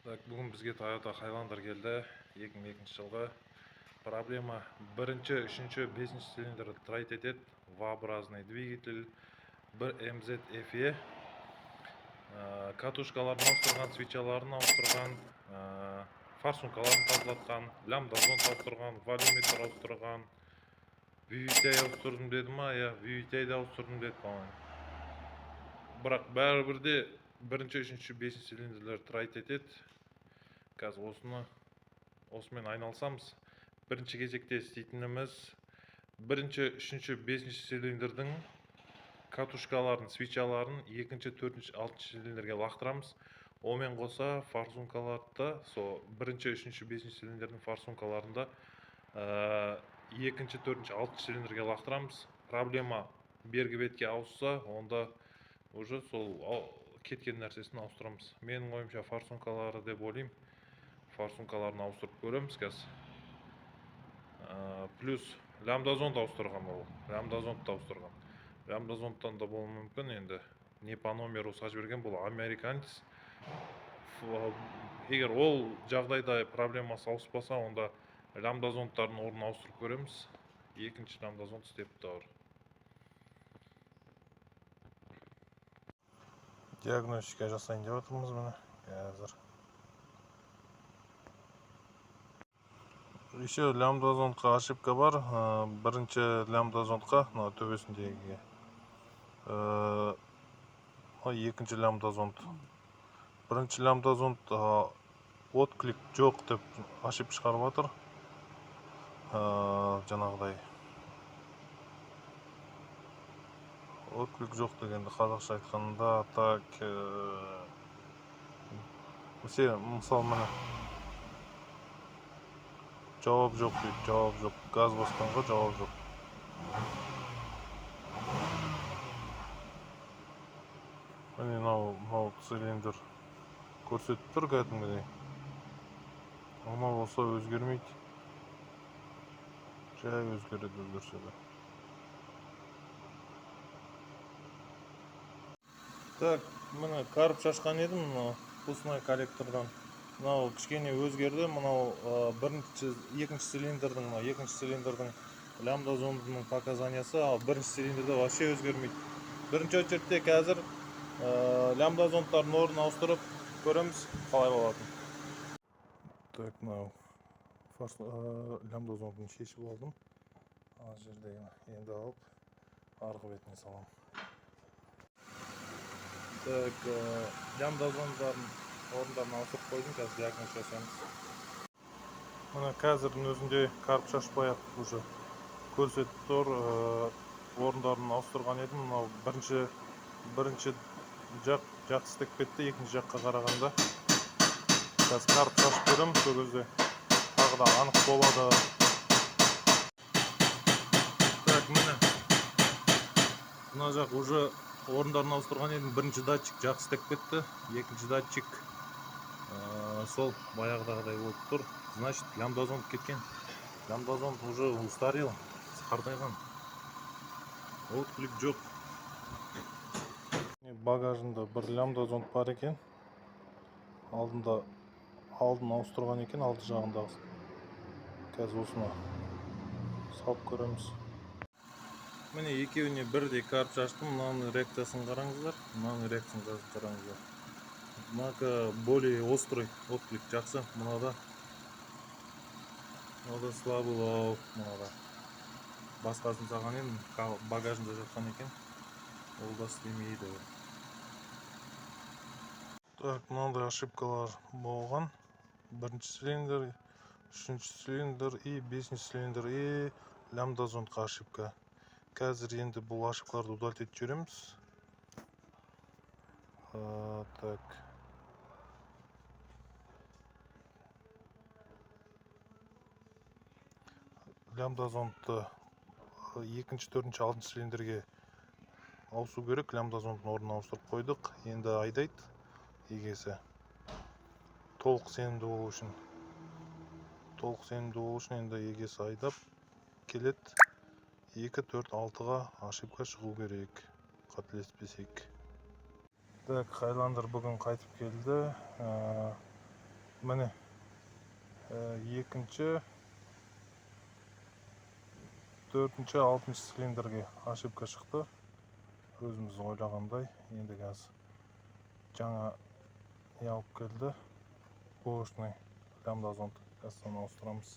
Бүгін бізге Toyota Highlander келді 2002 жылғы. Проблема бірінші, үшінші, бесінші цилиндр трайт етеді. V-образный двигатель, бір MZ FE. Катушкаларын ауыстырған, свечаларын ауыстырған, форсункаларын тазалатқан, лямбда зонд ауыстырған, валюметр ауыстырған, VVT ауыстырдым деді ма? Я VVT ауыстырдым деді маған. Бірақ бәрібірде бірінші, үшінші, бесінші цилиндрлер трайт етеді. Қазір осымен айналсамыз. Бірінші кезекте істейтініміз бірінші, үшінші, бесінші цилиндрдің катушкаларын, свечаларын екінші, төртінші, алтыншы цилиндрге лақтырамыз. Омен қоса форсункаларды бірінші, үшінші, бесінші цилиндрдің форсункаларында екінші, төртінші, алтыншы цилиндрге лақтырамыз. Проблема бергі бетке ауысса, онда уже сол кеткен нәрсесін ауыстырамыз. Менің ойымша форсункалары деп ойлаймын. Форсункаларын ауыстырып көреміз қазір. Плюс лямбда зонд ауыстырған ол. Лямбда зондты ауыстырған. Лямбда зондтан да болуы мүмкін енді. Не по номеру сажып берген, бұл американец. Егер ол жағдайда проблемасы ауыспаса, онда лямбда зондтардың орнын ауыстырып көреміз. Екінші лямбда зонд істеп тұр. Диагностика жасайын деп отырмыз міне қазір. Еще лямбда зондқа ошибка бар. Бірінші лямбда зондқа, төбесіндегі. Екінші лямбда зонд. Бірінші лямбда зонд отклик жоқ деп ошибка шығарып жатыр. Жаңағыдай. Отклик жоқ дегенді қазақша айтқанда так. Мысалы міне. Жауап жоқ дейді, жауап жоқ. Газ басқанға жауап жоқ. Міне мынау цилиндр көрсетіп тұр кәдімгідей. Ана болса өзгермейді. Жай өзгереді, өзгерсе де. Так, міне қарып шашқан едім мынау пусной коллектордан. Мынау кішкене өзгерді. Мынау екінші цилиндрдің лямбда зондының показаниясы, ал бірінші цилиндрде вообще өзгермейді. Бірінші очередте қазір лямбда зондтардың орнын ауыстырып көреміз, қалай болатын. Так, мынау лямбда зондын шешіп алдым. Ал жердегі енді алып арғы бетіне салам. Так, лямбда зондтардың орындарын ауыстырып қойдым, қазір диагноз жасаймыз. Мына қазірдің өзінде қарып шашпай-ақ уже көрсетіп тұр. Орындарын ауыстырған едім. Мынау бірінші жақсы істеп кетті, екінші жаққа қарағанда. Қазір қарып шашып көрем, сол кезде тағы да анық болады. Так, міне. Мына жақ уже орындарын ауыстырған едім. Бірінші датчик жақсы істеп кетті, екінші датчик сол баяғыдағыдай болып тұр. Значит, лямбда зонд кеткен. Лямбда зонд уже устарел, қартайған. Отклик жоқ. Багажында бір лямбда зонд бар екен. Алдын ауыстырған екен, алды жағындағы. Қазір осыны салып көреміз. Міне екеуіне бірдей қарып шаштым. Мынаның реакциясын қараңыздар. Мынаның реакциясын қараңыздар. Мынака более острый отклик жақсы. Мынада слабый, мынада. Басқасын саған едім, багажында жатқан екен. Ол да істемейді. Так, мынандай ошибкалар болған. Бірінші цилиндр, үшінші цилиндр и бесінші цилиндр и лямбда зондқа ошибка. Қазір енді бұл ошибкаларды удалить жүреміз. Так. Лямбда зондты екінші, төртінші, алтыншы цилиндрге ауысу керек. Лямбда зондтың орнын ауыстырып қойдық. Енді айдайды егесі. Толық сенімді болу үшін енді егесі айдап келеді. 2, 4, 6-ға ошибка шығу керек. Қателеспесек. Так, Highlander бүгін қайтып келді. Міне екінші, төртінші, алтыншы цилиндрге ошибка шықты. Өзіміз ойлағандай. Енді қазір жаңа не алып келді. Бошный лямбда зонд. Қазір соны ауыстырамыз.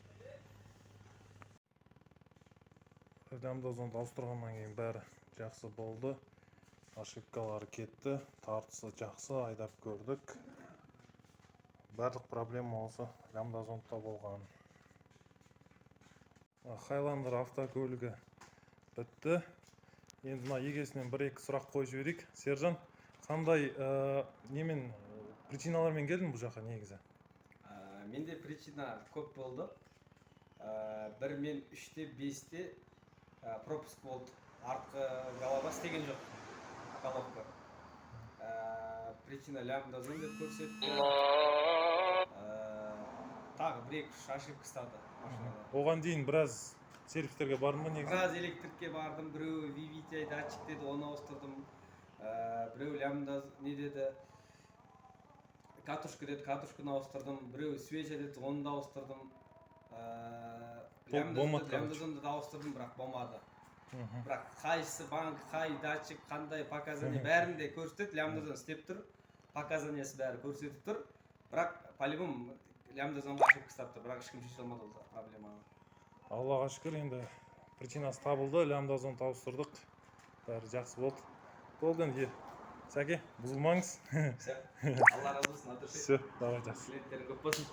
Лямбда зонд ауыстырғаннан кейін бәрі жақсы болды. Ошибкалары кетті. Тартысы жақсы, айдап көрдік. Барлық проблема осы лямбда зондта болған. Хайландер автокөлігі бітті. Енді мына егесінен бір-екі сұрақ қойып жіберейік. Сержан, қандай немен причиналармен келдің бұл жаққа негізі? Менде причина көп болды. Бір мен 3-те 5-те пропуск болды. Артқы голова істеген жоқ. Головка. Причина лямбда зонд деп көрсетті. Тағы бір-екі ошибка стады машинада. Оған дейін біраз сервистерге бардың ба негізі? Біраз электрикке бардым, біреу VVT датчик деді, оны ауыстырдым. Біреу лямбда не деді, катушка деді, катушканы ауыстырдым. Біреу свеча деді, оны да ауыстырдым. Лямбда зонды да ауыстырдым, бірақ болмады. Бірақ қайсы банк, қай датчик, қандай показания бәрінде көрсетеді, лямбда зонд істеп тұр. Показаниясы бәрі көрсетіп тұр. Бірақ по-любому лямбда зондға ошибка стапты, бірақ ешкім шеше алмады ол проблеманы. Аллаға шүкір, енді причинасы табылды, лямбда зонд ауыстырдық. Бәрі жақсы болды. Болды енді. Сәке, бұзылмаңыз. Алла разы болсын, Все, давай жақсы. Клиенттерің көп болсын.